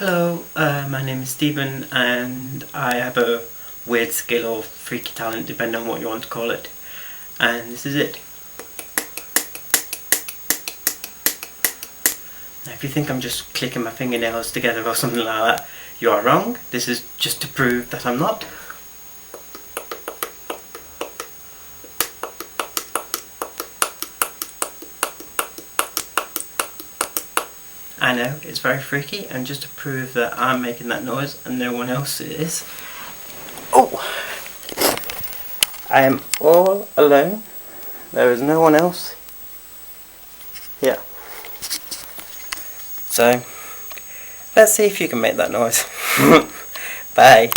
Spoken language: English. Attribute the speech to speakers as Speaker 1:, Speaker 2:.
Speaker 1: Hello, my name is Stephen and I have a weird skill or freaky talent depending on what you want to call it, and this is it. Now if you think I'm just clicking my fingernails together or something like that, you are wrong. This is just to prove that I'm not. I know, it's very freaky, and just to prove that I'm making that noise and no one else is. Oh! I am all alone. There is no one else here. So, let's see if you can make that noise. Bye.